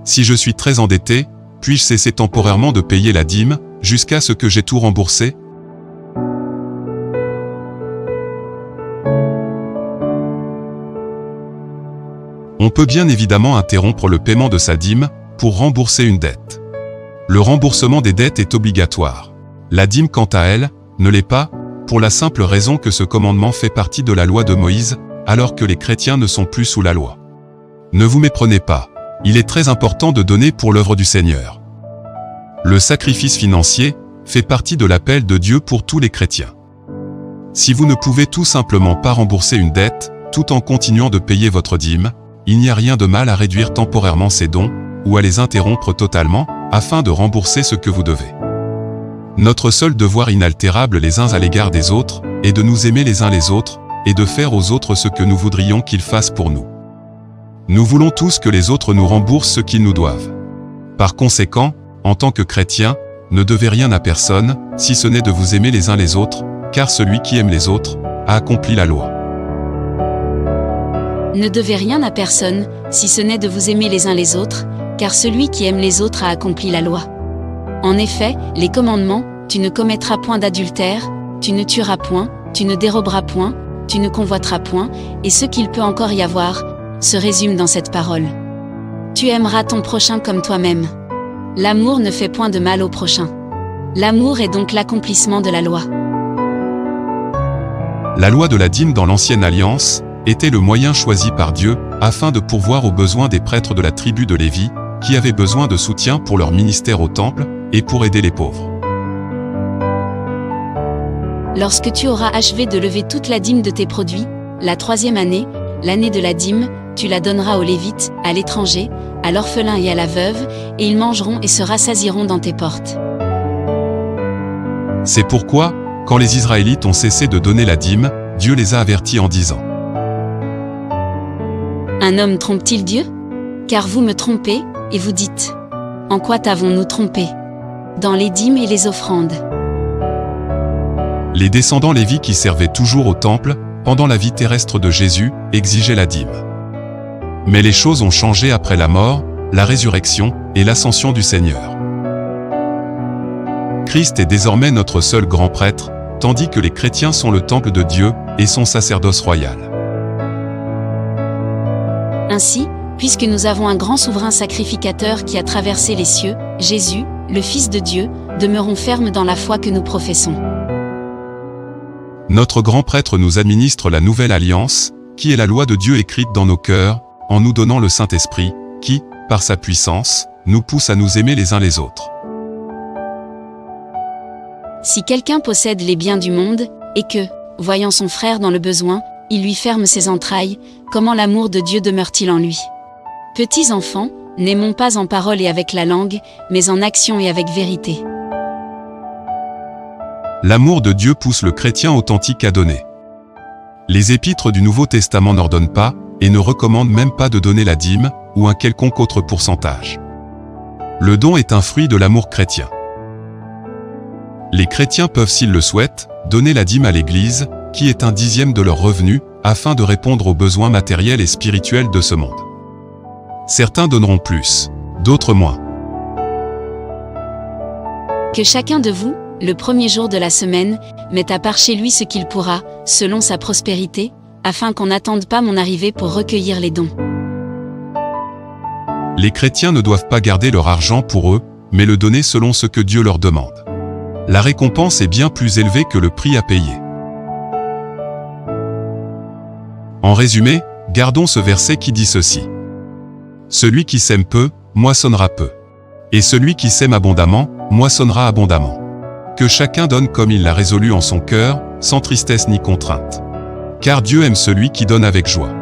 Si je suis très endetté, puis-je cesser temporairement de payer la dîme, jusqu'à ce que j'ai tout remboursé? On peut bien évidemment interrompre le paiement de sa dîme pour rembourser une dette. Le remboursement des dettes est obligatoire. La dîme, quant à elle, ne l'est pas, pour la simple raison que ce commandement fait partie de la loi de Moïse, alors que les chrétiens ne sont plus sous la loi. Ne vous méprenez pas, il est très important de donner pour l'œuvre du Seigneur. Le sacrifice financier fait partie de l'appel de Dieu pour tous les chrétiens. Si vous ne pouvez tout simplement pas rembourser une dette, tout en continuant de payer votre dîme, il n'y a rien de mal à réduire temporairement ces dons, ou à les interrompre totalement, afin de rembourser ce que vous devez. Notre seul devoir inaltérable les uns à l'égard des autres, est de nous aimer les uns les autres, et de faire aux autres ce que nous voudrions qu'ils fassent pour nous. Nous voulons tous que les autres nous remboursent ce qu'ils nous doivent. Par conséquent, en tant que chrétien, ne devez rien à personne, si ce n'est de vous aimer les uns les autres, car celui qui aime les autres, a accompli la loi. Ne devez rien à personne, si ce n'est de vous aimer les uns les autres, car celui qui aime les autres a accompli la loi. En effet, les commandements, tu ne commettras point d'adultère, tu ne tueras point, tu ne déroberas point, tu ne convoiteras point, et ce qu'il peut encore y avoir, se résume dans cette parole. Tu aimeras ton prochain comme toi-même. L'amour ne fait point de mal au prochain. L'amour est donc l'accomplissement de la loi. La loi de la dîme dans l'Ancienne Alliance était le moyen choisi par Dieu afin de pourvoir aux besoins des prêtres de la tribu de Lévi, qui avaient besoin de soutien pour leur ministère au temple et pour aider les pauvres. Lorsque tu auras achevé de lever toute la dîme de tes produits, la 3e année, l'année de la dîme, tu la donneras aux Lévites, à l'étranger, à l'orphelin et à la veuve, et ils mangeront et se rassasieront dans tes portes. C'est pourquoi, quand les Israélites ont cessé de donner la dîme, Dieu les a avertis en disant: Un homme trompe-t-il Dieu? Car vous me trompez, et vous dites: En quoi t'avons-nous trompé? Dans les dîmes et les offrandes. Les descendants Lévi qui servaient toujours au temple, pendant la vie terrestre de Jésus, exigeaient la dîme. Mais les choses ont changé après la mort, la résurrection et l'ascension du Seigneur. Christ est désormais notre seul grand prêtre, tandis que les chrétiens sont le temple de Dieu et son sacerdoce royal. Ainsi, puisque nous avons un grand souverain sacrificateur qui a traversé les cieux, Jésus, le Fils de Dieu, demeurons fermes dans la foi que nous professons. Notre grand prêtre nous administre la nouvelle alliance, qui est la loi de Dieu écrite dans nos cœurs, en nous donnant le Saint-Esprit, qui, par sa puissance, nous pousse à nous aimer les uns les autres. Si quelqu'un possède les biens du monde, et que, voyant son frère dans le besoin, il lui ferme ses entrailles, comment l'amour de Dieu demeure-t-il en lui? Petits enfants, n'aimons pas en parole et avec la langue, mais en action et avec vérité. L'amour de Dieu pousse le chrétien authentique à donner. Les épîtres du Nouveau Testament n'ordonnent pas, et ne recommandent même pas de donner la dîme, ou un quelconque autre pourcentage. Le don est un fruit de l'amour chrétien. Les chrétiens peuvent, s'ils le souhaitent, donner la dîme à l'Église, qui est un 10e de leurs revenus, afin de répondre aux besoins matériels et spirituels de ce monde. Certains donneront plus, d'autres moins. Que chacun de vous, le premier jour de la semaine, mette à part chez lui ce qu'il pourra, selon sa prospérité, afin qu'on n'attende pas mon arrivée pour recueillir les dons. Les chrétiens ne doivent pas garder leur argent pour eux, mais le donner selon ce que Dieu leur demande. La récompense est bien plus élevée que le prix à payer. En résumé, gardons ce verset qui dit ceci: Celui qui sème peu, moissonnera peu. Et celui qui sème abondamment, moissonnera abondamment. Que chacun donne comme il l'a résolu en son cœur, sans tristesse ni contrainte. Car Dieu aime celui qui donne avec joie.